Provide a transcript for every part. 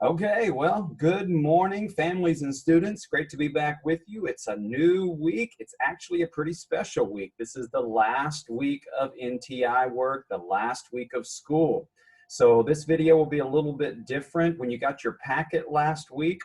Okay, well, good morning, families and students. Great to be back with you. It's a new week. It's actually a pretty special week. This is the last week of NTI work, the last week of school. So this video will be a little bit different. When you got your packet last week,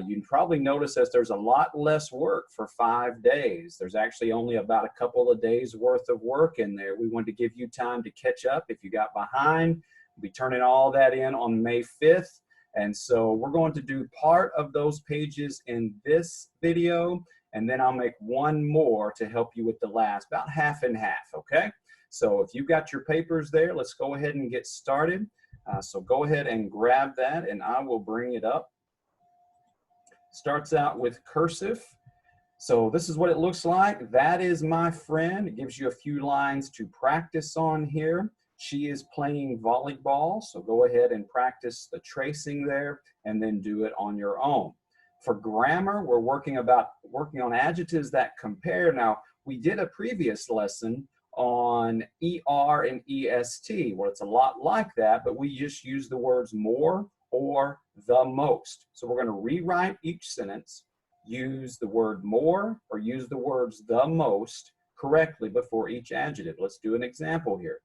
you probably noticed that there's a lot less work for 5 days. There's actually only about a couple of days worth of work in there. We wanted to give you time to catch up if you got behind. We'll be turning all that in on May 5th. And so we're going to do part of those pages in this video, and then I'll make one more to help you with the last, about half and half, okay? So if you've got your papers there, let's go ahead and get started. So go ahead and grab that, and I will bring it up. Starts out with cursive. So this is what it looks like. That is my friend. It gives you a few lines to practice on here. She is playing volleyball, so go ahead and practice the tracing there and then do it on your own. For grammar, we're working on adjectives that compare. Now, we did a previous lesson on ER and EST, where it's a lot like that, but we just use the words more or the most. So we're going to rewrite each sentence, use the word more or use the words the most correctly before each adjective. Let's do an example here.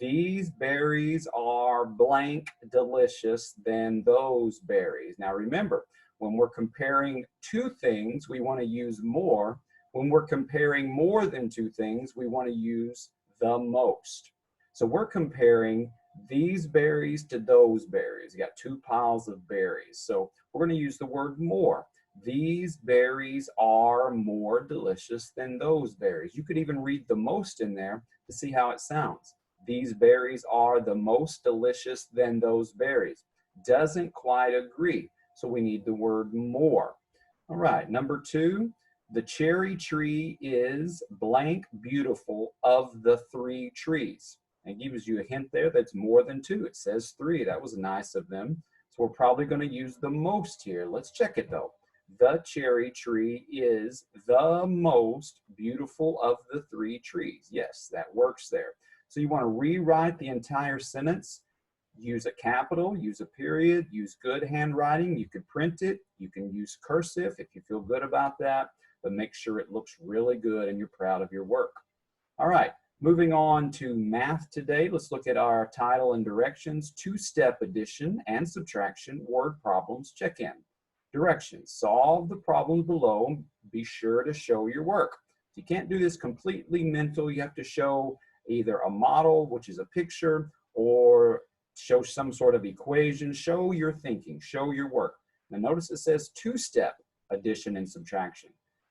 These berries are blank delicious than those berries. Now remember, when we're comparing two things, we want to use more. When we're comparing more than two things, we want to use the most. So we're comparing these berries to those berries. You got two piles of berries. So we're going to use the word more. These berries are more delicious than those berries. You could even read the most in there to see how it sounds. These berries are the most delicious than those berries. Doesn't quite agree, so we need the word more. All right, number two, the cherry tree is blank beautiful of the three trees. It gives you a hint there that's more than two. It says three. That was nice of them. So we're probably going to use the most here. Let's check it though. The cherry tree is the most beautiful of the three trees. Yes, that works there. So you want to rewrite the entire sentence, use a capital, use a period, use good handwriting. You can print it, you can use cursive if you feel good about that, but make sure it looks really good and you're proud of your work. All right, moving on to math today. Let's look at our title and directions, two-step addition and subtraction, word problems, check in. Directions, solve the problems below, be sure to show your work. You can't do this completely mental, you have to show either a model, which is a picture, or show some sort of equation. Show your thinking, show your work. Now notice it says two-step addition and subtraction.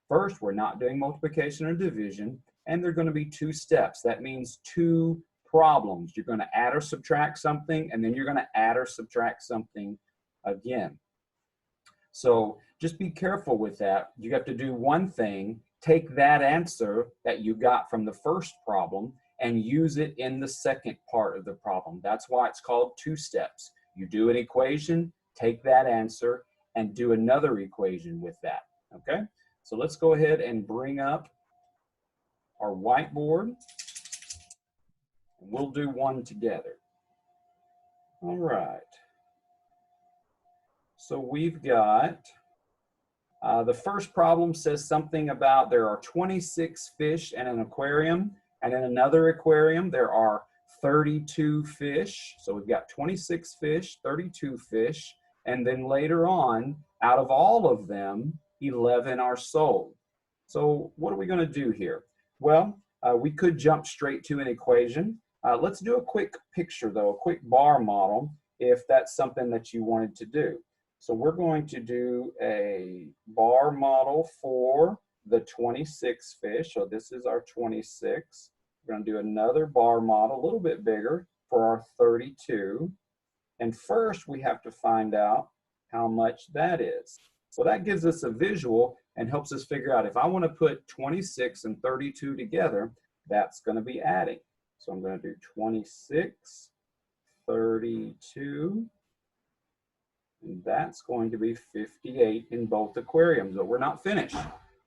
First, we're not doing multiplication or division, and they're going to be two steps. That means two problems. You're going to add or subtract something, and then you're going to add or subtract something again. So just be careful with that. You have to do one thing, take that answer that you got from the first problem, and use it in the second part of the problem. That's why it's called two steps. You do an equation, take that answer, and do another equation with that, okay? So let's go ahead and bring up our whiteboard. We'll do one together. All right. So we've got, the first problem says something about there are 26 fish in an aquarium. And in another aquarium, there are 32 fish. So we've got 26 fish, 32 fish. And then later on, out of all of them, 11 are sold. So what are we going to do here? Well, we could jump straight to an equation. Let's do a quick picture, though, a quick bar model, if that's something that you wanted to do. So we're going to do a bar model for the 26 fish. So this is our 26. We're going to do another bar model, a little bit bigger, for our 32. And first, we have to find out how much that is. So that gives us a visual and helps us figure out if I want to put 26 and 32 together, that's going to be adding. So I'm going to do 26, 32, and that's going to be 58 in both aquariums, but we're not finished.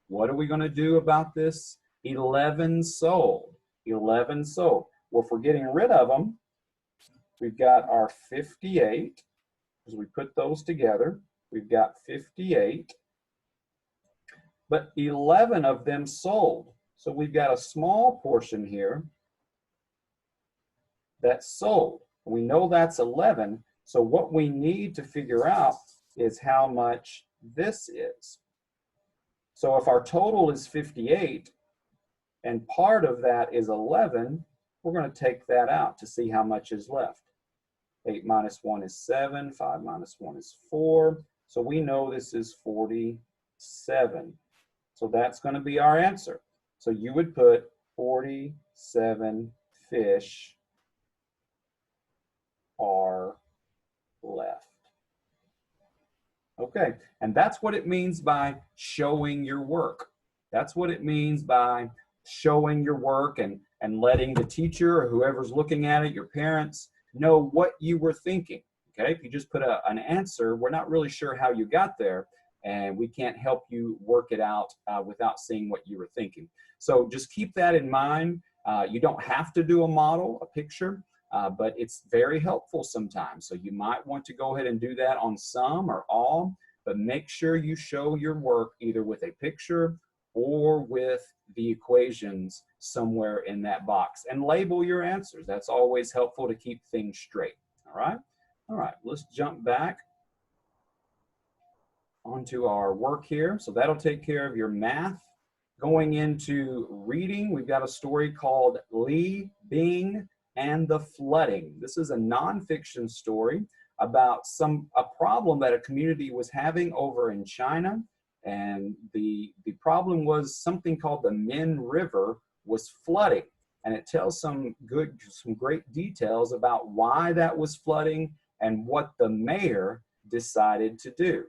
What are we going to do about this 11 sold? 11 sold. Well, if we're getting rid of them, we've got our 58 As we put those together, we've got 58, but 11 of them sold. So we've got a small portion here that's sold. We know that's 11, so what we need to figure out is how much this is. So if our total is 58 and part of that is 11, we're going to take that out to see how much is left. 8 minus 1 is 7, 5 minus 1 is 4, so we know this is 47. So that's going to be our answer. So you would put 47 fish are left. Okay, and that's what it means by showing your work. That's what it means by showing your work and letting the teacher or whoever's looking at it, your parents, know what you were thinking. Okay, if you just put an answer, we're not really sure how you got there, and we can't help you work it out without seeing what you were thinking. So just keep that in mind. You don't have to do a model, a picture, but it's very helpful sometimes. So you might want to go ahead and do that on some or all, but make sure you show your work either with a picture or with the equations somewhere in that box, and label your answers. That's always helpful to keep things straight. All right, let's jump back onto our work here. So that'll take care of your math. Going into reading, we've got a story called Li Bing and the Flooding. This is a nonfiction story about a problem that a community was having over in China. And the problem was something called the Min River was flooding. And it tells some great details about why that was flooding and what the mayor decided to do.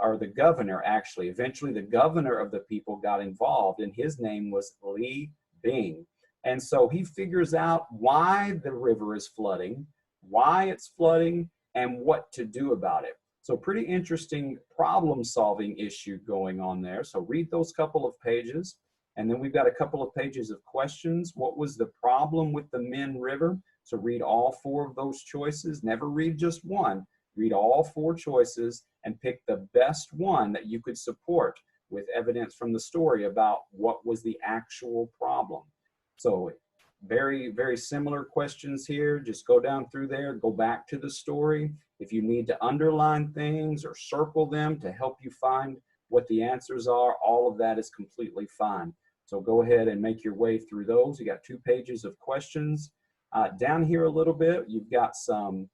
Or the governor, actually. Eventually, the governor of the people got involved, and his name was Li Bing. And so he figures out why the river is flooding, why it's flooding, and what to do about it. So pretty interesting problem-solving issue going on there. So read those couple of pages, and then we've got a couple of pages of questions. What was the problem with the Min River? So read all 4 of those choices. Never read just one. Read all 4 choices and pick the best one that you could support with evidence from the story about what was the actual problem. So very, very similar questions here. Just go down through there, go back to the story. If you need to underline things or circle them to help you find what the answers are, all of that is completely fine. So go ahead and make your way through those. You got 2 pages of questions. Down here a little bit, you've got some.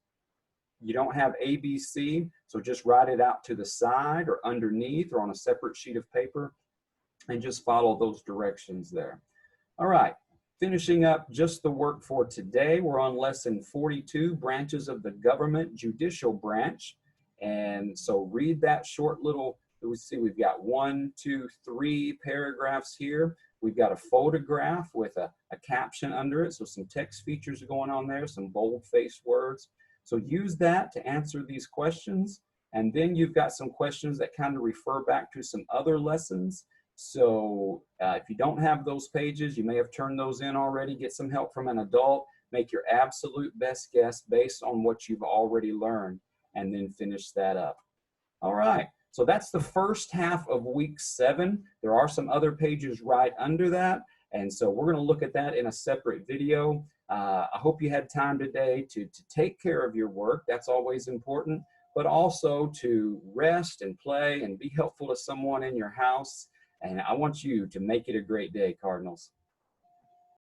You don't have ABC, so just write it out to the side or underneath or on a separate sheet of paper and just follow those directions there. All right, finishing up just the work for today. We're on lesson 42, branches of the government, judicial branch. And so read that short little, let's see, we've got 1, 2, 3 paragraphs here. We've got a photograph with a caption under it, so some text features going on there, some bold-faced words. So use that to answer these questions. And then you've got some questions that kind of refer back to some other lessons. So if you don't have those pages, you may have turned those in already. Get some help from an adult. Make your absolute best guess based on what you've already learned, and then finish that up. All right. So that's the first half of week 7. There are some other pages right under that. And so we're going to look at that in a separate video. I hope you had time today to take care of your work. That's always important, but also to rest and play and be helpful to someone in your house. And I want you to make it a great day, Cardinals.